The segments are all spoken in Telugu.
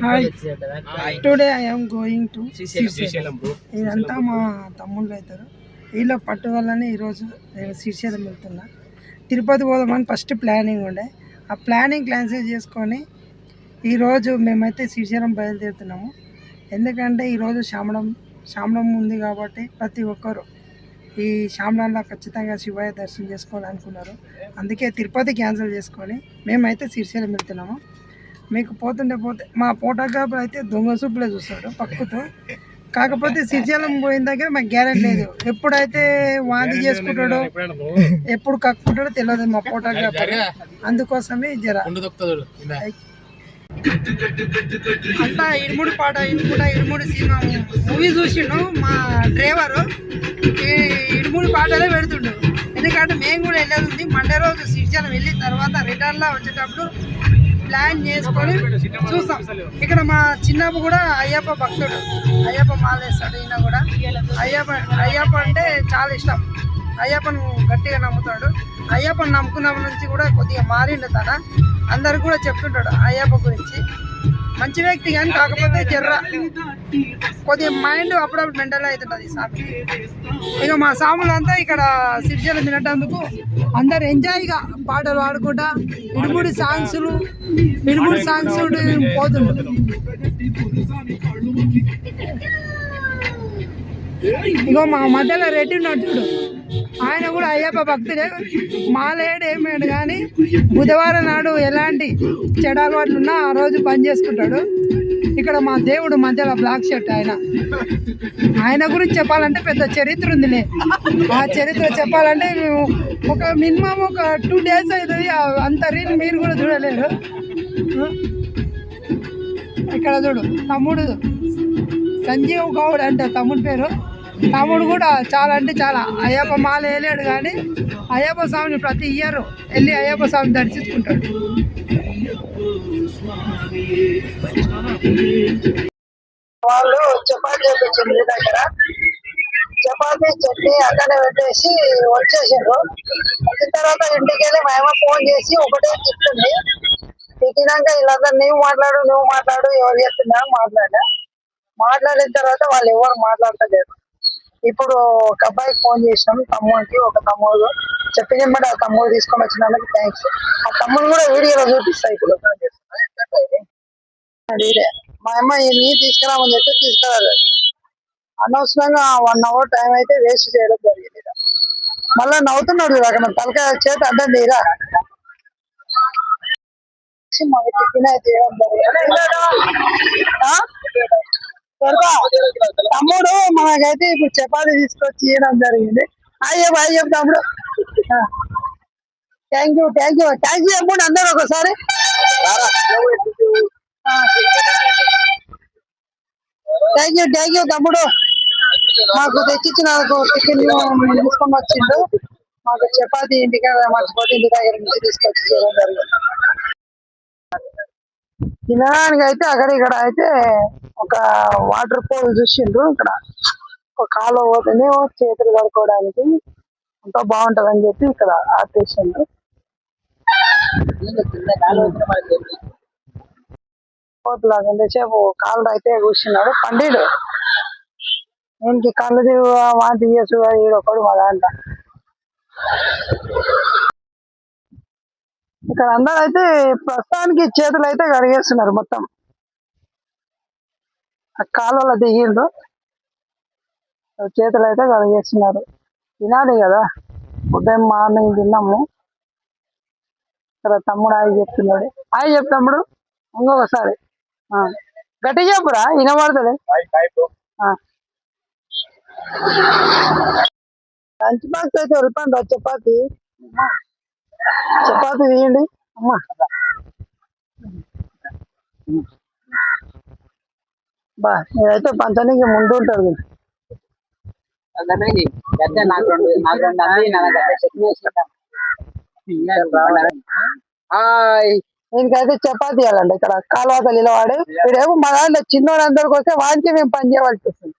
Hi, today I am going to Srisailam. ఇదంతా మా తమ్ముళ్ళు అవుతారు. వీళ్ళ పట్టు వల్లనే ఈరోజు నేను శ్రీశైలం వెళ్తున్నా. తిరుపతి పోదామని ఫస్ట్ ప్లానింగ్ ఉండే, ఆ ప్లానింగ్ క్యాన్సిల్ చేసుకొని ఈరోజు మేమైతే శ్రీశైలం బయలుదేరుతున్నాము. ఎందుకంటే ఈరోజు శ్రావణం ఉంది కాబట్టి ప్రతి ఒక్కరు ఈ శ్రావణంలో ఖచ్చితంగా శివయ్య దర్శనం చేసుకోవాలనుకున్నారు. అందుకే తిరుపతి క్యాన్సిల్ చేసుకొని మేమైతే శ్రీశైలం వెళ్తున్నాము. మీకు పోతే మా ఫోటోగ్రాఫర్ అయితే దొంగ చూపులే చూస్తాడు పక్కుతో. కాకపోతే శ్రీశైలం పోయిన దగ్గర మాకు గ్యారెంటీ లేదు, ఎప్పుడైతే వాంతి చేసుకుంటాడో ఎప్పుడు కక్కుంటాడో తెలియదు మా ఫోటోగ్రాఫర్. అందుకోసమే జర అంతా ఇరుముడి సినిమా మూవీ చూసిండు మా డ్రైవరు. ఇరుముడి పాటలే పెడుతుండు. ఎందుకంటే మేము కూడా వెళ్ళేది ఉంది. మండే రోజు శ్రీశైలం వెళ్ళిన తర్వాత రిటర్న్లో వచ్చేటప్పుడు ప్లాన్ చేసుకొని చూస్తాం. ఇక్కడ మా చిన్నప్పుడు కూడా అయ్యప్ప భక్తుడు, అయ్యప్ప మాలేస్తాడు. ఈయన కూడా అయ్యప్ప అంటే చాలా ఇష్టం. అయ్యప్పను గట్టిగా నమ్ముతాడు. అయ్యప్పను నమ్ముకున్న నుంచి కూడా కొద్దిగా మారిండు తన. అందరు కూడా చెప్తుంటాడు అయ్యప్ప గురించి. మంచి వ్యక్తి కానీ కాకపోతే కొద్దిగా మైండ్ అప్పుడప్పుడు మెంటల్ అవుతుంటుంది స్వామి. ఇక మా సాములంతా ఇక్కడ శ్రీశైలం వినటందుకు అందరు ఎంజాయ్గా పాటలు పాడుకుంటా ఇరుముడి సాంగ్స్ పోతుండ్రు. ఇగో మా మధ్యలో రెడ్డి నటుడు, ఆయన కూడా అయ్యప్ప భక్తుడే. మాలేడు ఏమేడు కానీ బుధవారం నాడు ఎలాంటి చెడు అలవాట్లు ఉన్నా ఆ రోజు పని చేసుకుంటాడు. ఇక్కడ మా దేవుడు మధ్యలో బ్లాక్ షర్ట్ ఆయన గురించి చెప్పాలంటే పెద్ద చరిత్ర ఉందిలే. ఆ చరిత్ర చెప్పాలంటే మేము మినిమం ఒక 2 days అవుతుంది. అంత రీల్ మీరు కూడా చూడలేరు. ఇక్కడ చూడు తమ్ముడు సంజీవ్ గౌడ్ అంటే తమ్ముడు పేరు. తమ్ముడు కూడా చాలా అంటే చాలా అయ్యప్ప మాల వేయలేడు కానీ అయ్యప్ప స్వామిని ప్రతి ఇయర్ వెళ్ళి అయ్యప్ప స్వామిని దర్శించుకుంటాడు. వాళ్ళు చపాతీ చేపించింది దగ్గర, చపాతీ చట్నీ అక్కడే పెట్టేసి వచ్చేసారు. వచ్చిన తర్వాత ఇంటికి వెళ్ళి మేము ఫోన్ చేసి ఒకటే చెప్తుంది. తిట్టినాక వీళ్ళందరూ నువ్వు మాట్లాడు ఎవరు చెప్తున్నా మాట్లాడిన తర్వాత వాళ్ళు ఎవరు మాట్లాడతలేరు. ఇప్పుడు ఒక అబ్బాయికి ఫోన్ చేసినాం, తమ్ముడికి. ఒక తమ్ముడు చెప్పినమాట ఆ తమ్ముడు తీసుకొని వచ్చినందుకు థ్యాంక్స్. ఆ తమ్ముడు కూడా వీడియోలో చూపిస్తాయి. ఇప్పుడు మా అమ్మాయి తీసుకురామని చెప్పి తీసుకురాలేదు. అనవసరంగా 1 hour టైం అయితే వేస్ట్ చేయడం జరిగింది. మళ్ళా నవ్వుతున్నాడు అక్కడ తలకాయ చేత అడ్డం తీరా మాకు టిఫిన్ అయితే తమ్ముడు మనకైతే ఇప్పుడు చపాతీ తీసుకొచ్చి ఇవ్వడం జరిగింది. అయ్యో తమ్ముడు థ్యాంక్ యూ చెప్పండి అందరూ ఒకసారి. థ్యాంక్ యూ తమ్ముడు, మాకు తెచ్చిచ్చిన టిఫిన్ తీసుకొని వచ్చిండు. మాకు చపాతీ ఇంటికి మర్చిపోతే ఇంటి దగ్గర నుంచి తీసుకొచ్చి చేయడం జరిగింది. తినడానికి అయితే ఇక్కడ అయితే ఒక వాటర్ పోల్ చూసిండ్రు. ఇక్కడ ఒక కాలువ పోతేనే చేతులు కడుక్కోవడానికి ఎంతో బాగుంటది అని చెప్పి ఇక్కడ ఆపేసిండ్రు. పోతులాగా ఎంతసేపు కాళ్ళు అయితే కూర్చున్నాడు పండిడు. దీనికి కళ్ళు వాంతి చేసు ఈడొకడు మా దాంట్లో. ఇక్కడ అందరూ అయితే ప్రస్తుతానికి చేతులు అయితే కడిగేస్తున్నారు. మొత్తం ఆ కాలువలో దిగిండ్రు, చేతులు అయితే కడిగేస్తున్నారు. తినాలి కదా, ఉదయం మార్నింగ్ తిన్నాము. ఇక్కడ తమ్ముడు చెప్తున్నాడు. చెప్తాముడు ఇంకొకసారి గట్టి చెప్పురా, వినబడుతుంది. లంచ్ బాక్స్ అయితే వెళ్ళిపోండి. చపాతీ తీయండి అమ్మా. మీరైతే పంచడానికి ముందు ఉంటారు. దీనికైతే చపాతీ ఇవ్వాలండి. ఇక్కడ కాలువ నిలవాడు ఇడేమో మా దాంట్లో చిన్నోళ్ళందరికి వస్తే వాంచి మేము పని చేయవలసి వస్తుంది.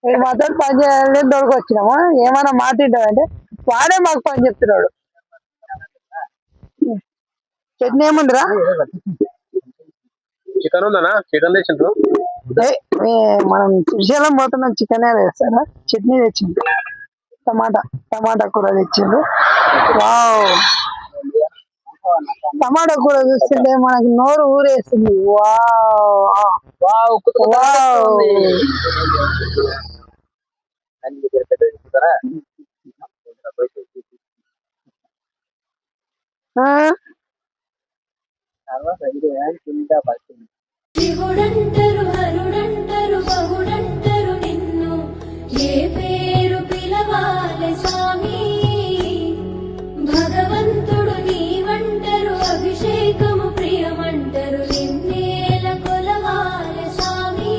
మేము మాత్రం పని చేయాలని దొరికి వచ్చినాము. ఏమైనా మాట్లాడామంటే వాడే మాకు పని చెప్తున్నాడు. చట్నీ ఏముందిరా? చికెన్ ఉందనా? చికెన్ తెచ్చిండ్రు. మనం శ్రీశైలం పోతున్నాం, చికెన్ వేస్తారా? చట్నీ తెచ్చిండు, టమాటా కూర తెచ్చిండు. వావ్, టమాటా కూర చూస్తుంటే మనకి నోరు ఊరేస్తుంది. శివుడంటరు హరుడంటరు బహుడంటరు నిన్ను ఏ పేరు పిలవాలె స్వామి, భగవంతుడు నీవంటరు అభిషేకము ప్రియమంటరు నిన్నేల కొలవాలె స్వామి,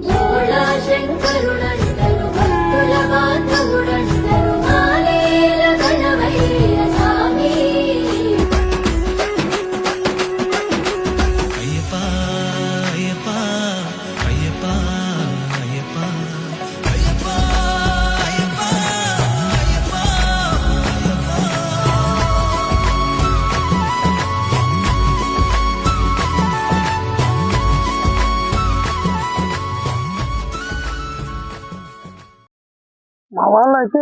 భోళా శంకరుడంటరు భక్తుల బాంధవుడంటరు మాలేల గణవయ్య స్వామి. మా వాళ్ళు అయితే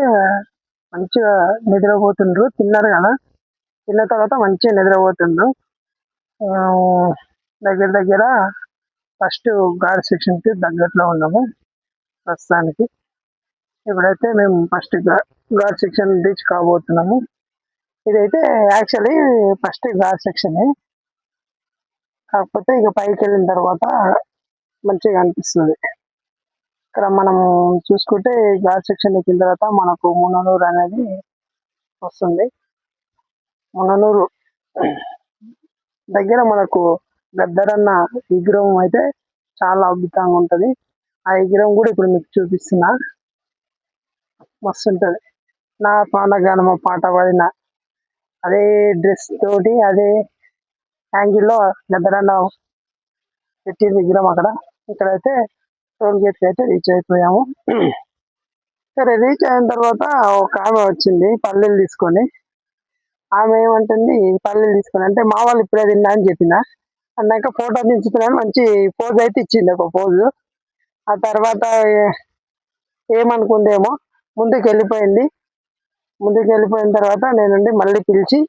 మంచిగా నిద్రపోతుండ్రు, తిన్నారు కదా, తిన్న తర్వాత మంచిగా నిద్రపోతుండ్రు. దగ్గర దగ్గర ఫస్ట్ గార్డ్ సెక్షన్ కి దగ్గరలో ఉన్నాము ప్రస్తుతానికి. ఇప్పుడైతే మేము ఫస్ట్ గార్డ్ సెక్షన్ రీచ్ కాబోతున్నాము. ఇదైతే యాక్చువల్లీ ఫస్ట్ గార్డ్ సెక్షన్, కాకపోతే ఇక పైకి వెళ్ళిన తర్వాత మంచిగా అనిపిస్తుంది. ఇక్కడ మనం చూసుకుంటే గార్డ్ సెక్షన్ ఎక్కిన తర్వాత మనకు ముననూరు అనేది వస్తుంది. ముననూరు దగ్గర మనకు గద్దరన్న విగ్రహం అయితే చాలా అద్భుతంగా ఉంటది. ఆ విగ్రహం కూడా ఇప్పుడు మీకు చూపిస్తున్నా, మస్తు ఉంటది. నా పానగానమ పాట పాడిన అదే డ్రెస్ తోటి అదే యాంగిల్లో గద్దరన్న పెట్టి విగ్రహం అక్కడ. ఇక్కడైతే టోల్ గేట్ అయితే రీచ్ అయిపోయాము. సరే, రీచ్ అయిన తర్వాత ఒక ఆమె వచ్చింది పల్లెలు తీసుకొని. ఆమె ఏమంటుంది, పల్లెలు తీసుకొని అంటే మా వాళ్ళు ఇప్పుడే తిన్నా అని చెప్పిన. అన్నాక ఫోటో దించుతున్నాను, మంచి పోజ్ అయితే ఇచ్చింది, ఒక పోజు. ఆ తర్వాత ఏమనుకుందేమో ముందుకు వెళ్ళిపోయింది. ముందుకు వెళ్ళిపోయిన తర్వాత నేనుండి మళ్ళీ పిలిచి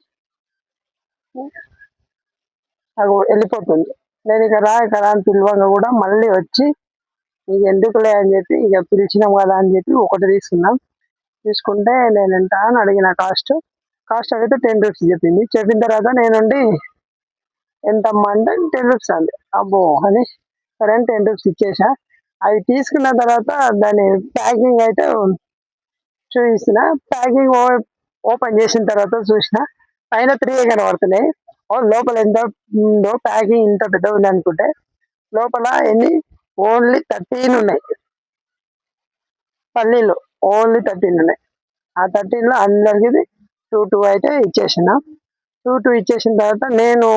నాకు వెళ్ళిపోతుంది. నేను ఇక రా అని పిలవంగా కూడా మళ్ళీ వచ్చి ఇక ఎందుకులే అని చెప్పి ఇక పిలిచినాం కదా అని చెప్పి ఒకటి తీసుకున్నాం. తీసుకుంటే నేను ఎంత అని అడిగిన కాస్ట్ అడిగితే 10 రూపీస్ చెప్పింది. చెప్పిన తర్వాత నేనుండి ఎంతమ్మా అంటే 10 రూపీస్ అంది. అబ్బో అని సరే అని 10 రూపీస్ ఇచ్చేసా. అవి తీసుకున్న తర్వాత దాని ప్యాకింగ్ అయితే చూసిన. ప్యాకింగ్ ఓపెన్ చేసిన తర్వాత చూసిన పైన 3 కనబడుతున్నాయి. లోపల ఎంత ఉందో, ప్యాకింగ్ ఇంత పెద్ద ఉంది అనుకుంటే లోపల ఓన్లీ 13 ఉన్నాయి పల్లీలు, ఓన్లీ 13 ఉన్నాయి. ఆ 13లో అందరికి 2 అయితే ఇచ్చేసిన. 2 ఇచ్చేసిన తర్వాత నేను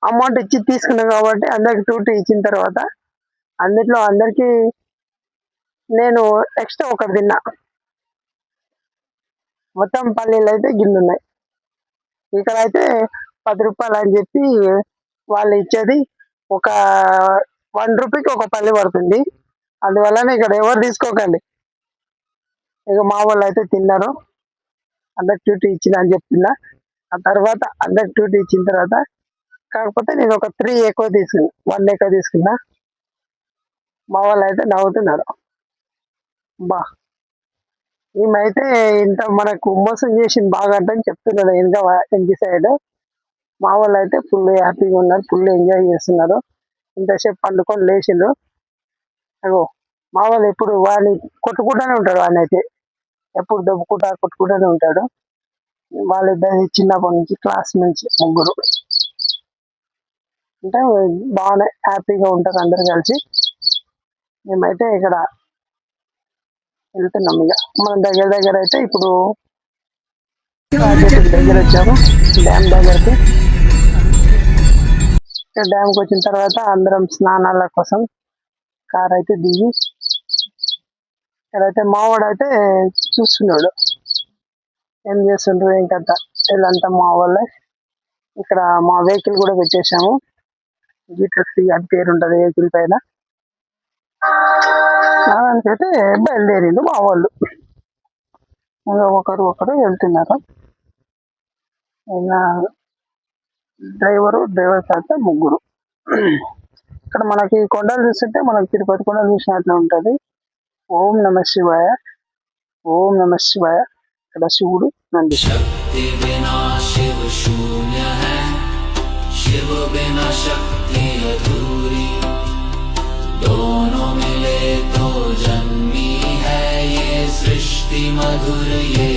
అమౌంట్ ఇచ్చి తీసుకున్నాను కాబట్టి అందరికి 2 ఇచ్చిన తర్వాత అందులో అందరికి నేను ఎక్స్ట్రా ఒకటి తిన్నా. మొత్తం పల్లీలు అయితే గిన్నె ఉన్నాయి. ఇక్కడ అయితే 10 రూపాయలు అని చెప్పి వాళ్ళు ఇచ్చేది, ఒక 1 రూపీకి ఒక పల్లి పడుతుంది. అందువల్లనే ఇక్కడ ఎవరు తీసుకోకండి. ఇక మా వాళ్ళు అయితే తిన్నారు, అందరికి 2 ఇచ్చిన అని చెప్తున్నా. ఆ తర్వాత అందరికి 2 ఇచ్చిన తర్వాత కాకపోతే నేను ఒక 3 ఎక్కువ తీసుకున్నా, 1 ఎక్కువ తీసుకున్నా. మా వాళ్ళు అయితే నవ్వుతున్నారు, బా ఈమెయితే ఇంత మనకు మోసం చేసింది బాగా అని చెప్తున్నాడు వెనక సైడ్. మా వాళ్ళు అయితే ఫుల్ హ్యాపీగా ఉన్నారు, ఫుల్ ఎంజాయ్ చేస్తున్నారు. ఇంతసేపు పండుకొని లేచిండ్రు. అగో మా వాళ్ళు ఎప్పుడు వాడిని కొట్టుకుంటూనే ఉంటాడు, వాడిని అయితే ఎప్పుడు కొట్టుకుంటూనే ఉంటాడు. వాళ్ళిద్దరు చిన్నప్పటి నుంచి క్లాస్ నుంచి ముగ్గురు అంటే బాగానే హ్యాపీగా ఉంటారు అందరు కలిసి. మేమైతే ఇక్కడ వెళ్తున్నాం. ఇక మన దగ్గర అయితే ఇప్పుడు దగ్గర వచ్చాము, డ్యామ్ దగ్గరికి. డ్యామ్కి వచ్చిన తర్వాత అందరం స్నానాల కోసం కార్ అయితే దిగి ఇక్కడైతే మావాడు అయితే చూస్తున్నాడు ఏం చేస్తుండ్రు ఏం కథ. వీళ్ళంతా మా వాళ్ళే. ఇక్కడ మా వెహికల్ కూడా పెట్టేశాము. G3 అని పేరు ఉంటుంది వెహికల్ పైన. దానికైతే బయలుదేరిండు మా వాళ్ళు. ఇంకా ఒకరు వెళ్తున్నారు. డ్రైవర్ తర్వాత ముగ్గురు. ఇక్కడ మనకి కొండలు చూస్తుంటే మనకి తిరుపతి కొండలు చూసినట్లు ఉంటది. ఓం నమ శివాయ, ఓం నమ శివాయ. ఇక్కడ శివుడు నంది. शक्ति बिना शिव शून्य है, शिव बिना शक्ति अधूरी, दोनों मिले तो जन्मी है ये सृष्टि मधुर ये